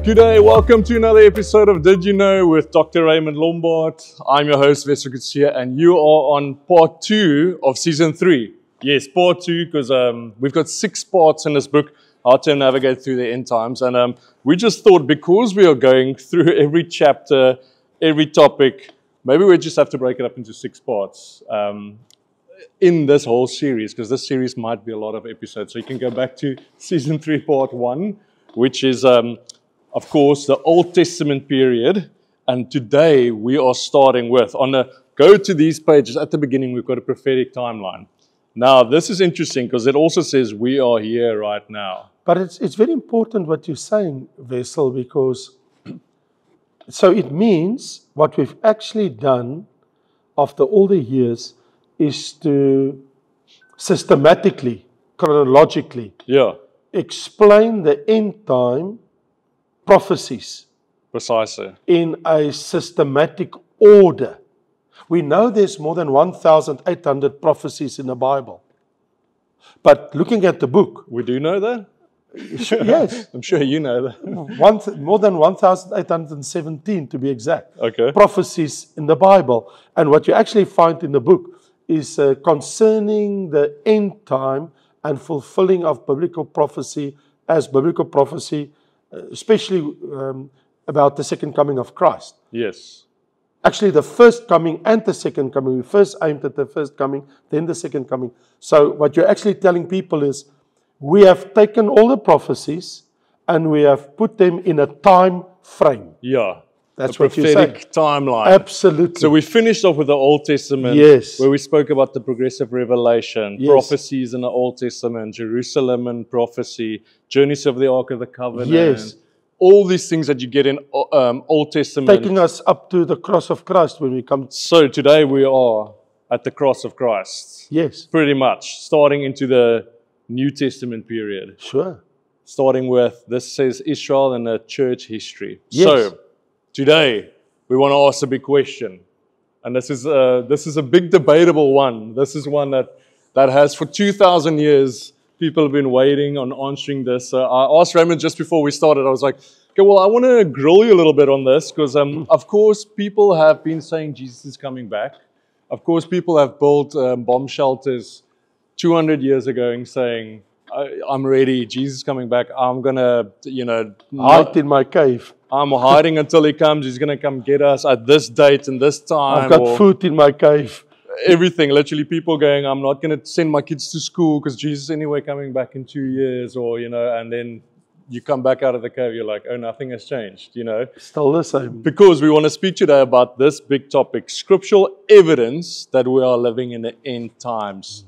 Good day, welcome to another episode of Did You Know with Dr. Raymond Lombard. I'm your host, Wessel Kutsia, and you are on part 2 of season 3. Yes, part 2, because we've got 6 parts in this book, How to Navigate Through the End Times. And we just thought, because we are going through every chapter, every topic, maybe we just have to break it up into 6 parts in this whole series, because this series might be a lot of episodes. So you can go back to season 3, part 1, which is... of course, the Old Testament period, and today we are starting with, go to these pages, at the beginning we've got a prophetic timeline. Now, this is interesting because it also says we are here right now. But it's very important what you're saying, Wessel, because so it means what we've actually done after all the years is to systematically, chronologically, explain the end time prophecies. Precisely. In a systematic order. We know there's more than 1,800 prophecies in the Bible. But looking at the book... We do know that? Yes. I'm sure you know that. More than 1,817 to be exact. Okay. Prophecies in the Bible. And what you actually find in the book is concerning the end time and fulfilling of biblical prophecy as biblical prophecy, especially about the second coming of Christ. Yes. Actually, the first coming and the second coming. We first aimed at the first coming, then the second coming. So what you're actually telling people is, we have taken all the prophecies and we have put them in a time frame. Yeah. That's what you're saying. Prophetic timeline. Absolutely. So we finished off with the Old Testament, yes, where we spoke about the progressive revelation, yes, prophecies in the Old Testament, Jerusalem and prophecy, journeys of the Ark of the Covenant, yes, all these things that you get in Old Testament. Taking us up to the cross of Christ when we come. So today we are at the cross of Christ. Yes. Pretty much, starting into the New Testament period. Sure. Starting with, this says Israel and the church history. Yes. So, today, we want to ask a big question. And this is a big debatable one. This is one that has, for 2,000 years, people have been waiting on answering this. I asked Raymond just before we started, I was like, okay, well, I want to grill you a little bit on this, because, of course, people have been saying Jesus is coming back. Of course, people have built bomb shelters 200 years ago and saying, I'm ready, Jesus is coming back, I'm going to, hide in my cave. I'm hiding until he comes. He's going to come get us at this date and this time. I've got food in my cave. Everything. Literally people going, I'm not going to send my kids to school because Jesus is anyway coming back in 2 years. Or, and then you come back out of the cave. You're like, oh, nothing has changed, Still the same. Because we want to speak today about this big topic, scriptural evidence that we are living in the end times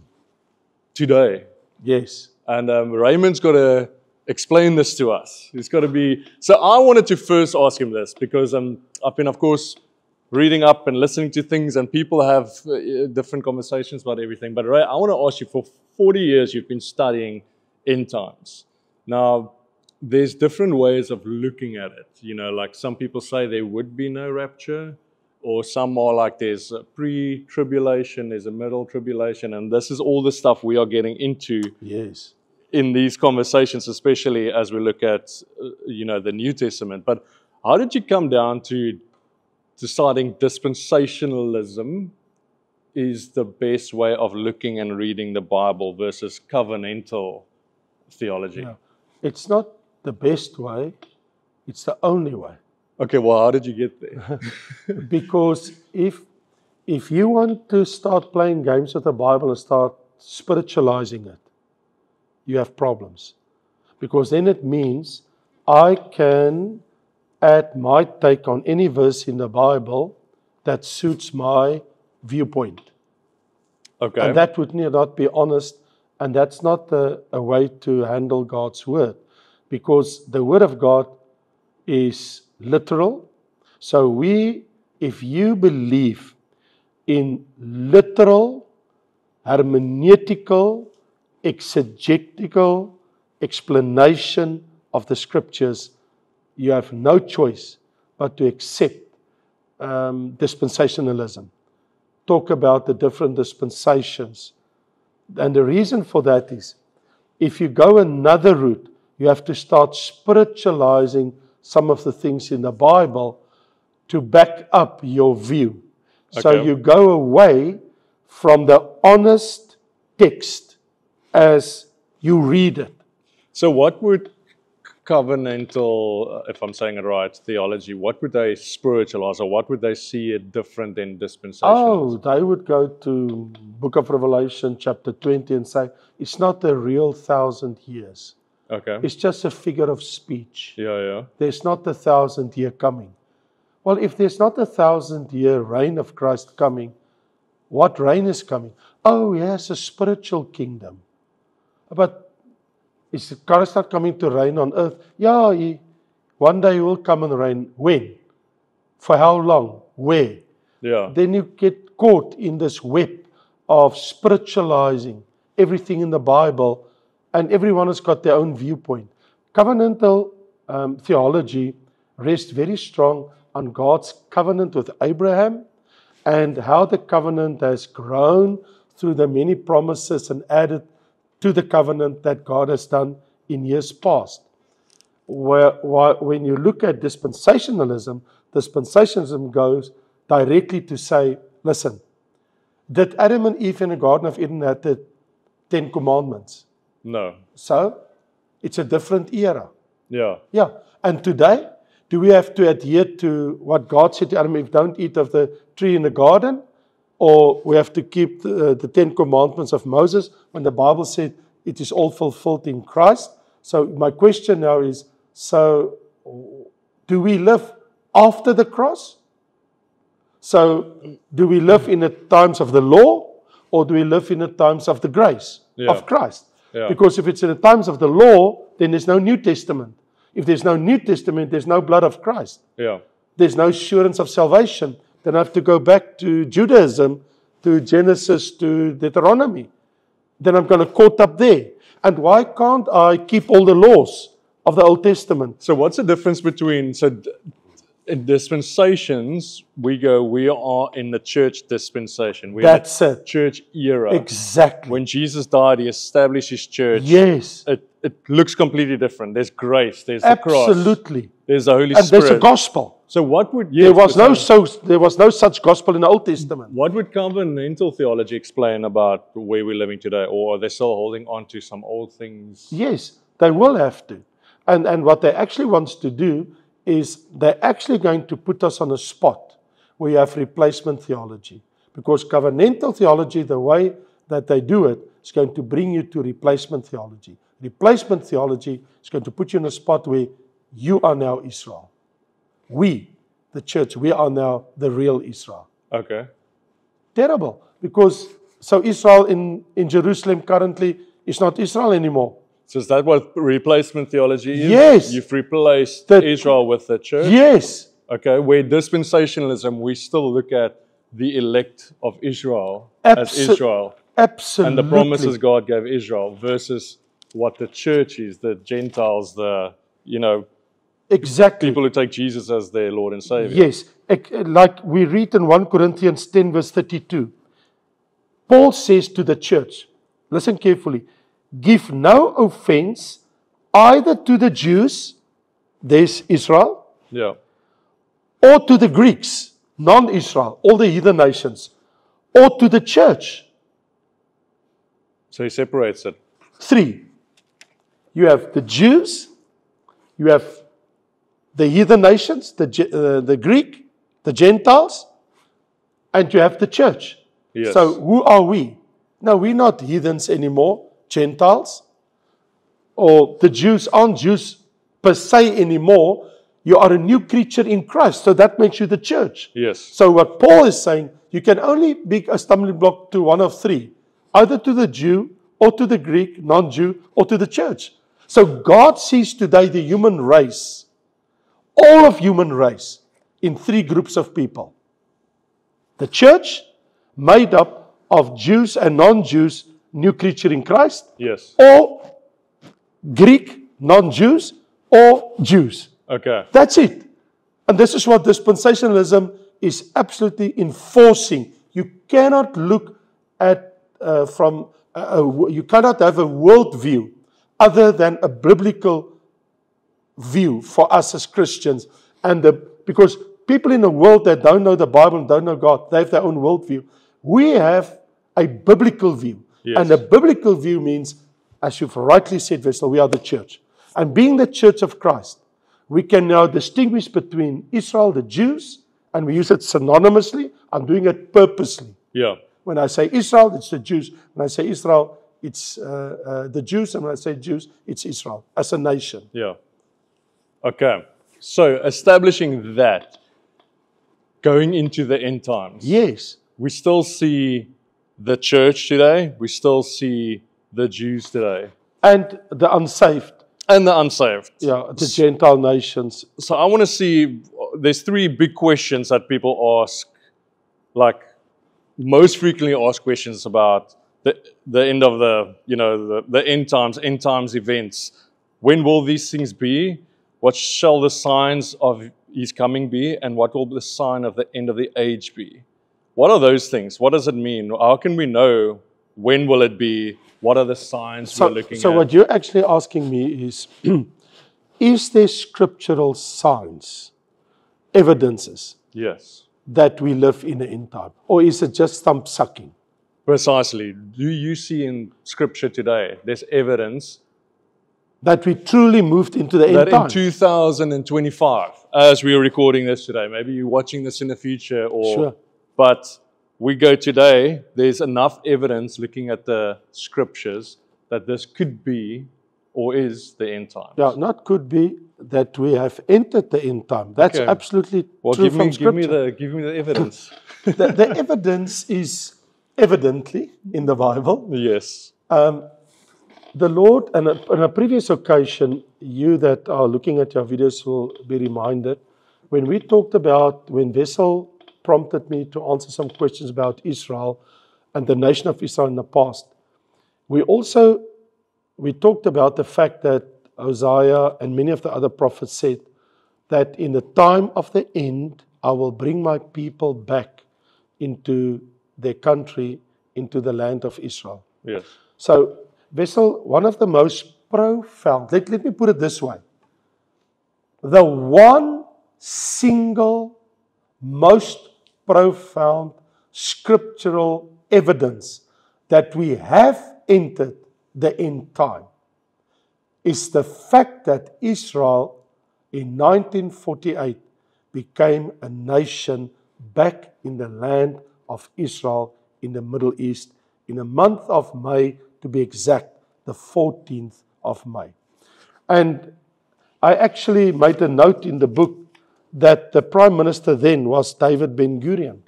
today. Yes. And Raymond's got to explain this to us. It's got to be... So I wanted to first ask him this because I've been, of course, reading up and listening to things, and people have different conversations about everything. But Ray, I want to ask you, for 40 years you've been studying end times. Now, there's different ways of looking at it. Like some people say there would be no rapture, or some are like there's a pre-tribulation, there's a middle tribulation, and this is all the stuff we are getting into. Yes. In these conversations, especially as we look at, the New Testament. But how did you come down to deciding dispensationalism is the best way of looking and reading the Bible versus covenantal theology? No, it's not the best way. It's the only way. Okay, well, how did you get there? Because if you want to start playing games with the Bible and start spiritualizing it, you have problems. Because then it means I can add my take on any verse in the Bible that suits my viewpoint. Okay. And that would not be honest, and that's not a way to handle God's Word. Because the Word of God is literal. So if you believe in literal, hermeneutical, exegetical explanation of the scriptures, you have no choice but to accept dispensationalism. Talk about the different dispensations. And the reason for that is, if you go another route, you have to start spiritualizing some of the things in the Bible to back up your view. So Okay. you go away from the honest text as you read it. So what would covenantal, if I'm saying it right, theology, what would they spiritualize, or what would they see it different than dispensationalism? Oh, they would go to Book of Revelation chapter 20 and say, it's not a real 1,000 years. Okay. It's just a figure of speech. Yeah. There's not 1,000-year coming. Well, if there's not 1,000-year reign of Christ coming, what reign is coming? Oh, he has a spiritual kingdom. But is Christ not coming to reign on earth? Yeah, one day he will come and reign. When? For how long? Where? Yeah. Then you get caught in this web of spiritualizing everything in the Bible, and everyone has got their own viewpoint. Covenantal theology rests very strong on God's covenant with Abraham and how the covenant has grown through the many promises and added to the covenant that God has done in years past. When you look at dispensationalism goes directly to say, listen, did Adam and Eve in the Garden of Eden have the 10 Commandments? No. So, it's a different era. Yeah. Yeah. And today, do we have to adhere to what God said to Adam and Eve, don't eat of the tree in the garden? Or we have to keep the 10 Commandments of Moses when the Bible said it is all fulfilled in Christ? So my question now is, so do we live after the cross? So do we live in the times of the law, or do we live in the times of the grace of Christ? Yeah. Because if it's in the times of the law, then there's no New Testament. If there's no New Testament, there's no blood of Christ. Yeah. There's no assurance of salvation. Then I have to go back to Judaism, to Genesis, to Deuteronomy. Then I'm going to caught up there. And why can't I keep all the laws of the Old Testament? So what's the difference between, in dispensations, we are in the church dispensation. We're That's in the it. church era. Exactly. When Jesus died, he established his church. Yes. It looks completely different. There's grace. There's the cross. Absolutely. There's the Holy And Spirit. there's a gospel. So what would There was no such gospel in the Old Testament. What would covenantal theology explain about where we're living today? Or are they still holding on to some old things? Yes, they will have to. And what they actually want to do is they're actually going to put us on a spot where you have replacement theology. Because covenantal theology, the way that they do it, is going to bring you to replacement theology. Replacement theology is going to put you in a spot where you are now Israel. We, the church, we are now the real Israel. Okay. Terrible. Because, so Israel in Jerusalem currently is not Israel anymore. So is that what replacement theology is? Yes. You've replaced The- Israel with the church? Yes. Okay. Where dispensationalism, we still look at the elect of Israel as Israel. Absolutely. And the promises God gave Israel versus what the church is, the Gentiles, Exactly. people who take Jesus as their Lord and Savior. Yes. Like we read in 1 Corinthians 10 verse 32. Paul says to the church, listen carefully, give no offense either to the Jews, there's Israel, Yeah. or to the Greeks, non-Israel, all the heathen nations, or to the church. So he separates it. 3. You have the Jews, you have the heathen nations, the Greek, the Gentiles, and you have the church. Yes. So who are we? No, we're not heathens anymore, Gentiles, or the Jews aren't Jews per se anymore. You are a new creature in Christ, so that makes you the church. Yes. So what Paul is saying, you can only be a stumbling block to one of 3, either to the Jew, or to the Greek, non-Jew, or to the church. So God sees today the human race, all of human race, in 3 groups of people. The church, made up of Jews and non-Jews, new creature in Christ, Yes. or Greek, non-Jews, or Jews. Okay. That's it. And this is what dispensationalism is absolutely enforcing. You cannot look at you cannot have a worldview other than a biblical view for us as Christians. Because people in the world that don't know the Bible and don't know God, they have their own worldview. We have a biblical view. Yes. And a biblical view means, as you've rightly said, Wessel, we are the church. And being the church of Christ, we can now distinguish between Israel, the Jews, and we use it synonymously. I'm doing it purposely. Yeah. When I say Israel, it's the Jews. When I say Israel, it's the Jews. And when I say Jews, it's Israel as a nation. Yeah. Okay. So establishing that, going into the end times. Yes. We still see the church today. We still see the Jews today. And the unsaved. And the unsaved. Yeah, the Gentile nations. So I want to see, there's three big questions that people ask, like most frequently asked questions about the end of the end times events. When will these things be? What shall the signs of his coming be? And what will the sign of the end of the age be? What are those things? What does it mean? How can we know when will it be? What are the signs we're looking at? So what you're actually asking me is there scriptural signs, evidences, yes, that we live in the end time? Or is it just thumb sucking? Precisely. Do you see in Scripture today, there's evidence that we truly moved into the end that time? in 2025, as we are recording this today, maybe you're watching this in the future, or Sure. but we go today, there's enough evidence looking at the Scriptures that this could be or is the end time. Yeah, not could be that we have entered the end time. That's Okay. absolutely Well, true give from me Scripture. the evidence. The evidence is evidently in the Bible. Yes. The Lord, and on a previous occasion, you that are looking at your videos will be reminded, when we talked about, when Wessel prompted me to answer some questions about Israel and the nation of Israel in the past, we talked about the fact that Hosea and many of the other prophets said that in the time of the end, I will bring my people back into their country, into the land of Israel. Yes. So, Wessel, one of the most profound, let me put it this way. The one single most profound scriptural evidence that we have entered the end time is the fact that Israel in 1948 became a nation back in the land of Israel in the Middle East in the month of May, to be exact, the 14th of May. And I actually made a note in the book that the Prime Minister then was David Ben-Gurion.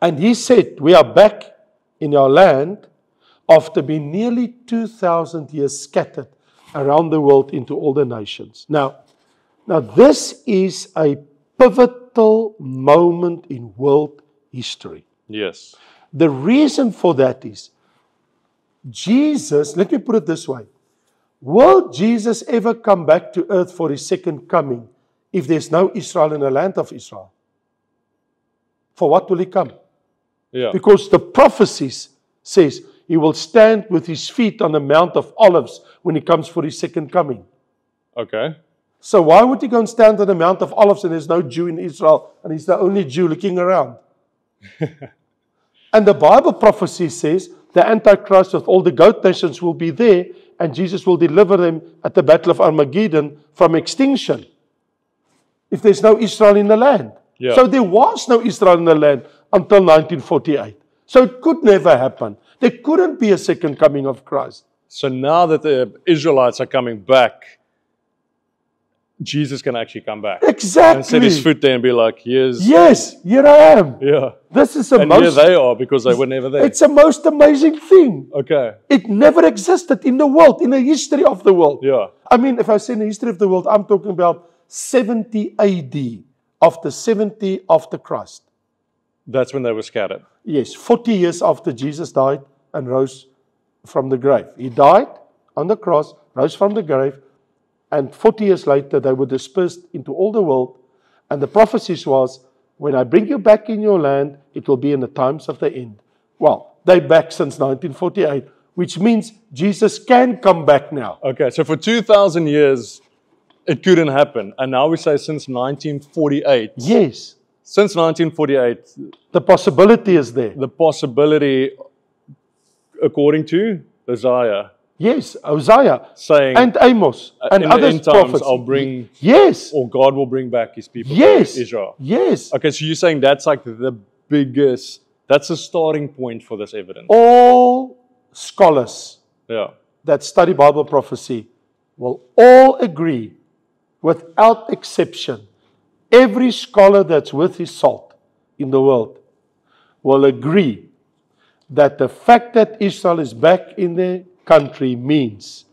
And he said, we are back in our land after being nearly 2,000 years scattered around the world into all the nations. Now this is a pivotal moment in world history. Yes. The reason for that is Jesus, let me put it this way. Will Jesus ever come back to earth for his second coming if there's no Israel in the land of Israel? For what will he come? Yeah. Because the prophecies says he will stand with his feet on the Mount of Olives when he comes for his second coming. Okay. So why would he go and stand on the Mount of Olives and there's no Jew in Israel and he's the only Jew looking around? And the Bible prophecy says the Antichrist with all the goat nations will be there and Jesus will deliver them at the Battle of Armageddon from extinction if there's no Israel in the land. Yeah. So there was no Israel in the land until 1948. So it could never happen. There couldn't be a second coming of Christ. So now that the Israelites are coming back, Jesus can actually come back. Exactly. And set his foot there and be like, here's... Yes, here I am. Yeah. This is a And here they are because they were never there. It's a most amazing thing. Okay. It never existed in the world, in the history of the world. Yeah. I mean, if I say in the history of the world, I'm talking about 70 AD, after 70 after Christ. That's when they were scattered. Yes, 40 years after Jesus died and rose from the grave. He died on the cross, rose from the grave, and 40 years later they were dispersed into all the world. And the prophecies was, when I bring you back in your land, it will be in the times of the end. Well, they're back since 1948, which means Jesus can come back now. Okay, so for 2,000 years, it couldn't happen. And now we say since 1948. Yes, Since 1948, the possibility is there. the possibility, according to Isaiah, Yes, Hosea saying, and Amos and in the other end times, prophets. I'll bring, Yes, or God will bring back his people yes, to Israel. yes. Okay, so you're saying that's like the biggest, that's a starting point for this evidence. All scholars Yeah. that study Bible prophecy will all agree, without exception, every scholar that's worth his salt in the world will agree that the fact that Israel is back in their country means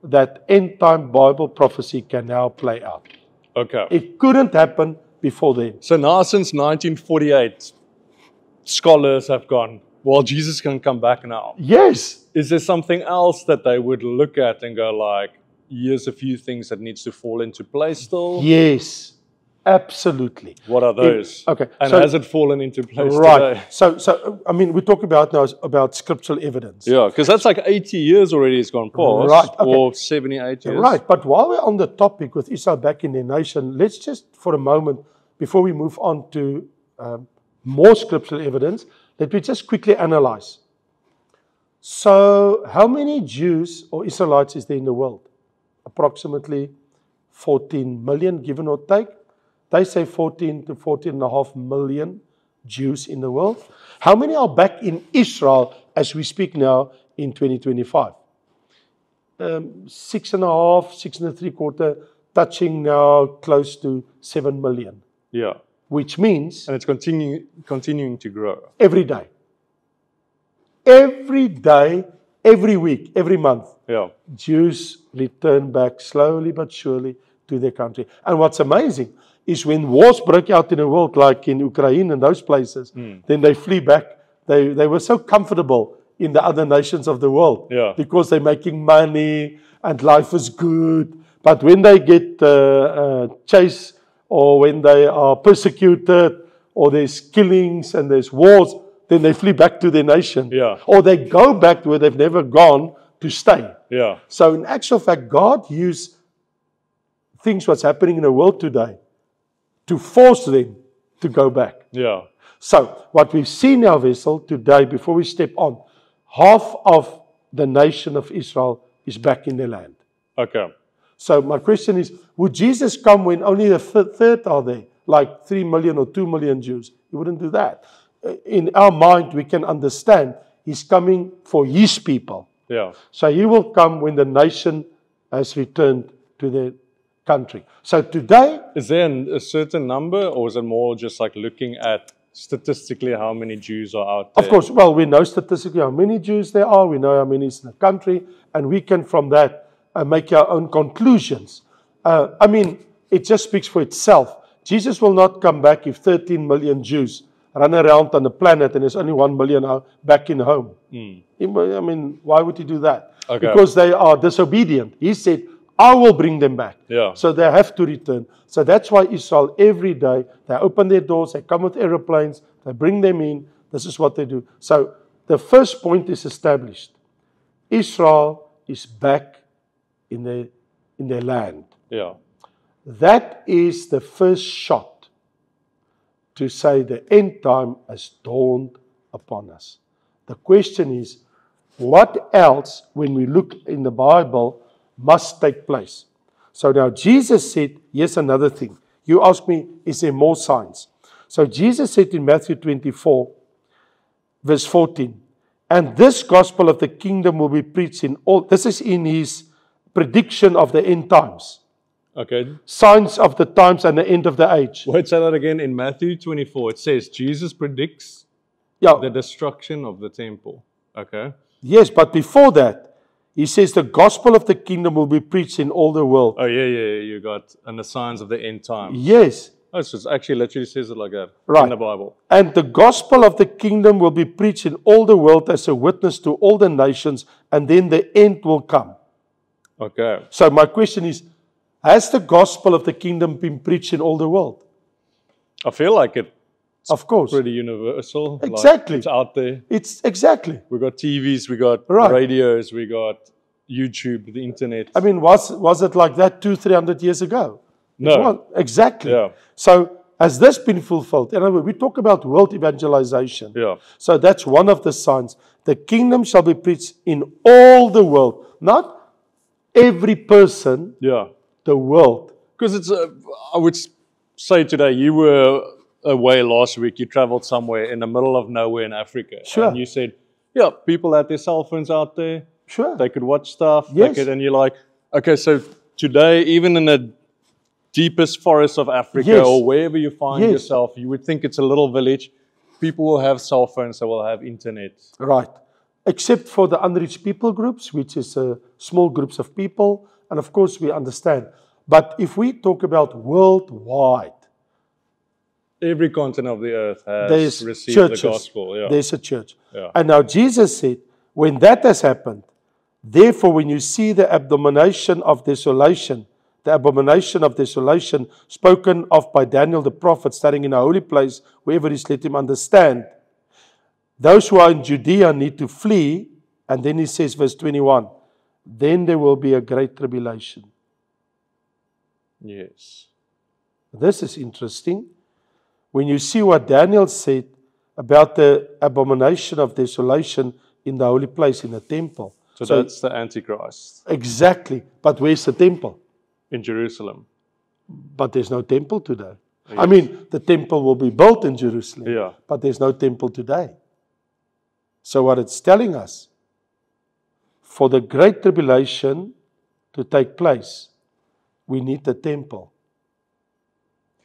that end time Bible prophecy can now play out. Okay. It couldn't happen before then. So now since 1948, scholars have gone, well, Jesus can come back now. Yes, Is there something else that they would look at and go like, here's a few things that needs to fall into place still? yes, absolutely. What are those? Okay, And so- has it fallen into place Right. today? So I mean, we talk about now about scriptural evidence. Yeah, because that's like 80 years already it's gone past. Right, okay. Or 78 years. Right, but while we're on the topic with Israel back in their nation, let's just for a moment, before we move on to more scriptural evidence, let me just quickly analyze. So, how many Jews or Israelites is there in the world? Approximately 14 million, given or take. They say 14 to 14.5 million Jews in the world. How many are back in Israel as we speak now in 2025? 6.5, 6.75, touching now close to 7 million, Yeah. which means And it's continuing to grow. every day. Every day, every week, every month, Yeah. Jews return back slowly but surely to their country. And what's amazing is when wars broke out in the world, like in Ukraine and those places, then they flee back. They were so comfortable in the other nations of the world Yeah. because they're making money and life is good. But when they get chased or when they are persecuted or there's killings and there's wars, then they flee back to their nation. Yeah. Or they go back to where they've never gone to stay. Yeah. So in actual fact, God used things what's happening in the world today to force them to go back. Yeah. So what we see now, Vessel, today, before we step on, half of the nation of Israel is back in their land. Okay. So my question is, would Jesus come when only a third are there, like 3 million or 2 million Jews? He wouldn't do that. In our mind, we can understand he's coming for his people. Yeah. So he will come when the nation has returned to their country. So today, Is there a certain number, or is it more just like looking at statistically how many Jews are out there? of course, well, we know statistically how many Jews there are. We know how many is in the country. And we can, from that, make our own conclusions. I mean, it just speaks for itself. Jesus will not come back if 13 million Jews run around on the planet and there's only 1 million back in home. I mean, why would he do that? Okay. Because they are disobedient. He said, I will bring them back. Yeah. So they have to return. So that's why Israel, every day, they open their doors, they come with aeroplanes, they bring them in. This is what they do. So the first point is established. Israel is back in their land. Yeah. That is the first shot to say the end time has dawned upon us. The question is, what else, when we look in the Bible, must take place? So now Jesus said, here's another thing. You ask me, is there more signs? So Jesus said in Matthew 24, verse 14, and this gospel of the kingdom will be preached in all, this is in his prediction of the end times. Okay. Signs of the times and the end of the age. Wait, say that again. In Matthew 24, it says Jesus predicts Yeah. the destruction of the temple. Okay. Yes, but before that, he says the gospel of the kingdom will be preached in all the world. Oh, yeah, you got, and the signs of the end time. Yes, Oh, so it actually literally says it like that Right. in the Bible. and the gospel of the kingdom will be preached in all the world as a witness to all the nations, and then the end will come. Okay. So my question is, has the gospel of the kingdom been preached in all the world? I feel like it's Of course. pretty universal. Exactly. Like it's out there. It's exactly. We got TVs, we got Right. radios, we got YouTube, the internet. I mean, was it like that 200-300 years ago? No. It was. Exactly. Yeah. So has this been fulfilled? In other words, we talk about world evangelization. Yeah. So that's one of the signs. The kingdom shall be preached in all the world. Not every person, Yeah. the world. Because it's, I would say today, you were away last week, you traveled somewhere in the middle of nowhere in Africa. Sure. And you said, yeah, people had their cell phones out there. Sure. They could watch stuff. Yes. And you're like, okay, so today, even in the deepest forests of Africa Yes. or wherever you find Yes. yourself, you would think it's a little village. People will have cell phones, they will have internet. Right. Except for the unreached people groups, which is small groups of people. And of course, we understand. But if we talk about worldwide, Every continent of the earth has there's received churches. the gospel. Yeah. There's a church. Yeah. And now Jesus said, when that has happened, therefore when you see the abomination of desolation spoken of by Daniel the prophet, standing in a holy place, wherever he's let him understand, those who are in Judea need to flee. And then he says, verse 21, then there will be a great tribulation. Yes. This is interesting. When you see what Daniel said about the abomination of desolation in the holy place, in the temple. So that's the Antichrist Exactly. But where's the temple? in Jerusalem. But there's no temple today. I mean, the temple will be built in Jerusalem. Yeah. But there's no temple today. So what it's telling us, for the great tribulation to take place, we need the temple.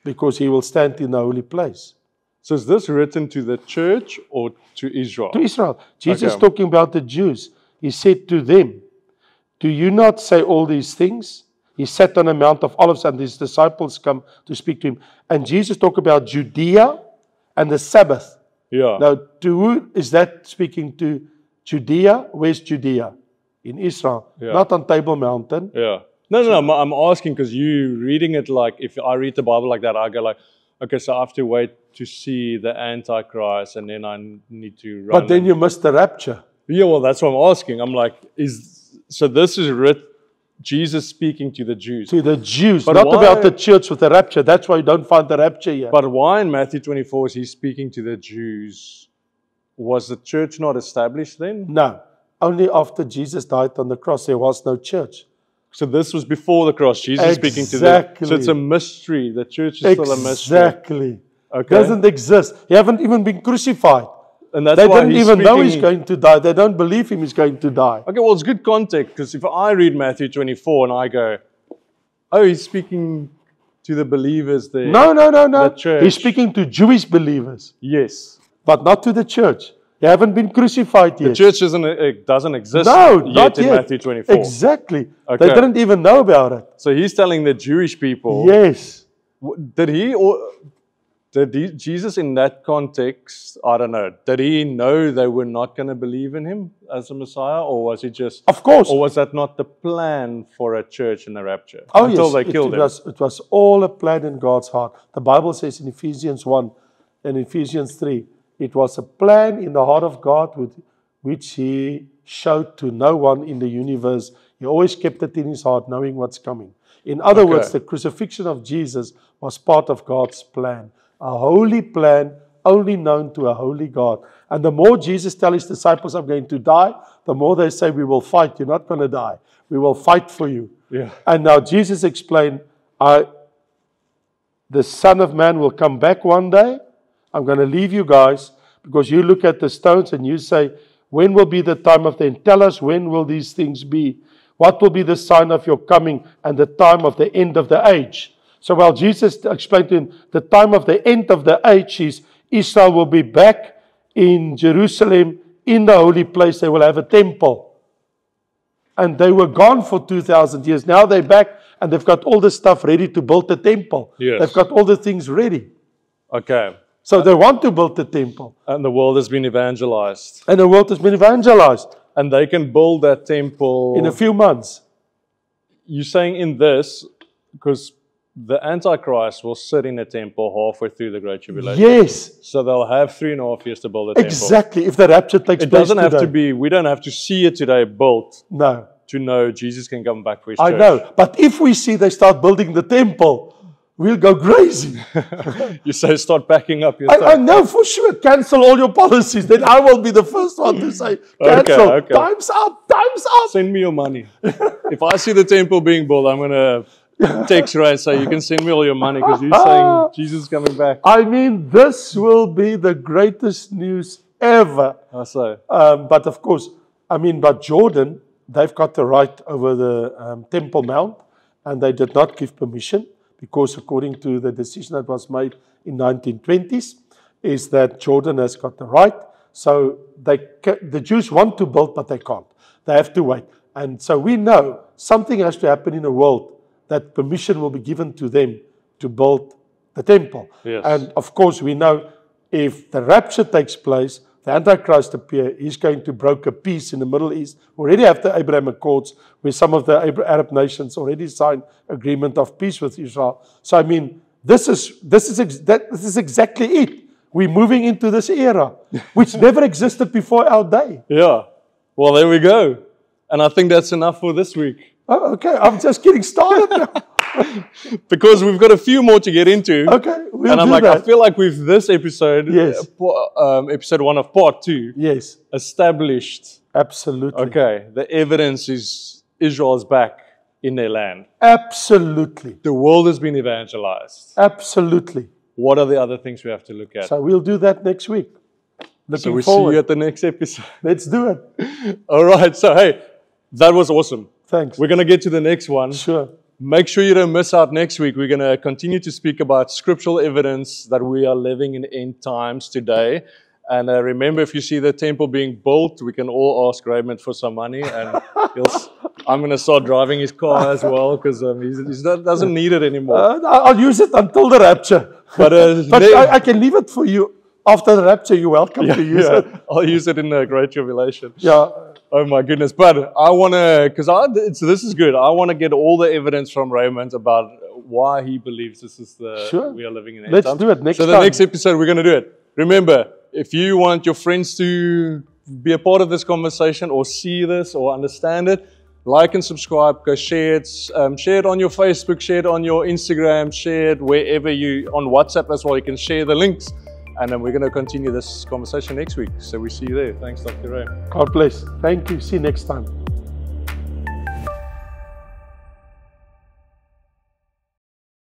Because he will stand in the holy place. So is this written to the church or to Israel? To Israel. Jesus Okay. talking about the Jews. He said to them, do you not say all these things? He sat on a Mount of Olives and his disciples come to speak to him. And Jesus talked about Judea and the Sabbath. Yeah. Now, to who is that speaking to? Judea? Where's Judea? In Israel. Yeah. Not on Table Mountain. Yeah. No, I'm asking because you reading it like, if I read the Bible like that, I go like, okay, so I have to wait to see the Antichrist and then I need to run. But then you missed the rapture. Yeah, well, that's what I'm asking. I'm like, so this is Jesus speaking to the Jews. To the Jews. But Not why- about the church with the rapture. That's why you don't find the rapture here. But why in Matthew 24 is he speaking to the Jews? Was the church not established then? No. Only after Jesus died on the cross, there was no church. So this was before the cross. Jesus speaking to Exactly. the. So it's a mystery. The church is still a mystery. Exactly. Okay. Doesn't exist. He haven't even been crucified. And that's They why didn't he's even know he's speaking- going to die. They don't believe him is going to die. Okay, well, it's good context because if I read Matthew 24 and I go, oh, he's speaking to the believers there. No. The church. He's speaking to Jewish believers, Yes. but not to the church. They haven't been crucified yet. The church doesn't exist No, yet not in yet. Matthew 24. Exactly. Okay. They didn't even know about it. So he's telling the Jewish people. Yes. Did Jesus in that context, I don't know, did he know they were not going to believe in him as a Messiah? Or was he just, Of course. or was that not the plan for a church in the rapture? Oh, Until yes. they killed him. It was all a plan in God's heart. The Bible says in Ephesians 1 and Ephesians 3, it was a plan in the heart of God which he showed to no one in the universe. He always kept it in his heart, knowing what's coming. In other Okay. words, the crucifixion of Jesus was part of God's plan. A holy plan only known to a holy God. And the more Jesus tells his disciples, I'm going to die, the more they say, we will fight. You're not going to die. We will fight for you. Yeah. And now Jesus explained, the Son of Man will come back one day. I'm going to leave you guys because you look at the stones and you say, when will be the time of the end? Tell us, when will these things be? What will be the sign of your coming and the time of the end of the age? So while Jesus explained to him, the time of the end of the age is Israel will be back in Jerusalem, in the holy place. They will have a temple. And they were gone for 2,000 years. Now they're back and they've got all the stuff ready to build the temple. Yes. They've got all the things ready. Okay. So they want to build the temple. And the world has been evangelized. And the world has been evangelized And they can build that temple. in a few months. You're saying in this, because the Antichrist will sit in a temple halfway through the Great Tribulation. Yes, So they'll have 3.5 years to build a temple. exactly. If the rapture takes It place doesn't have today. to be, we don't have to see it today built. No. to know Jesus can come back for his I church. know. But if we see they start building the temple, we'll go crazy. You say start backing up your I stuff. know for sure. Cancel all your policies. Then I will be the first one to say, cancel. Okay. Time's up. Time's up. Send me your money. If I see the temple being built, I'm going to text Ray and say, you can send me all your money because you're saying Jesus is coming back. I mean, this will be the greatest news ever. I say. But of course, but Jordan, they've got the right over the Temple Mount, and they did not give permission because according to the decision that was made in 1920s, is that Jordan has got the right. So the Jews want to build, but they can't. They have to wait. And so we know something has to happen in the world that permission will be given to them to build the temple. Yes. And of course, we know if the rapture takes place, the Antichrist appear, he's going to broker peace in the Middle East. We already have the Abraham Accords, where some of the Arab nations already signed agreement of peace with Israel. So this is exactly it. We're moving into this era, which never existed before our day. Yeah. Well, there we go. And I think that's enough for this week. Oh, okay, I'm just getting started now. Because we've got a few more to get into. Okay, we'll and I'm do like, that. I feel like with this episode, Yes. episode 1 of part 2, Yes, established, absolutely. okay, the evidence is Israel's back in their land. Absolutely. The world has been evangelized. Absolutely. What are the other things we have to look at? So we'll do that next week. Looking So we forward. see you at the next episode. Let's do it. All right. So, hey, that was awesome. Thanks. We're going to get to the next one. Sure. Make sure you don't miss out next week. We're going to continue to speak about scriptural evidence that we are living in end times today. And remember, if you see the temple being built, we can all ask Raymond for some money. And I'm going to start driving his car as well because he doesn't need it anymore. I'll use it until the rapture. But I can leave it for you. After the rapture, you're welcome to use it. I'll use it in the Great Tribulation. Yeah. Oh my goodness. But I want to, this is good. I want to get all the evidence from Raymond about why he believes this is we are living in end Let's times. do it next time. So the next episode, we're going to do it. Remember, if you want your friends to be a part of this conversation or see this or understand it, like and subscribe, go share it. Share it on your Facebook, share it on your Instagram, share it wherever on WhatsApp as well. You can share the links. And then we're going to continue this conversation next week. So we see you there. Thanks, Dr. Ray. God bless. Thank you. See you next time.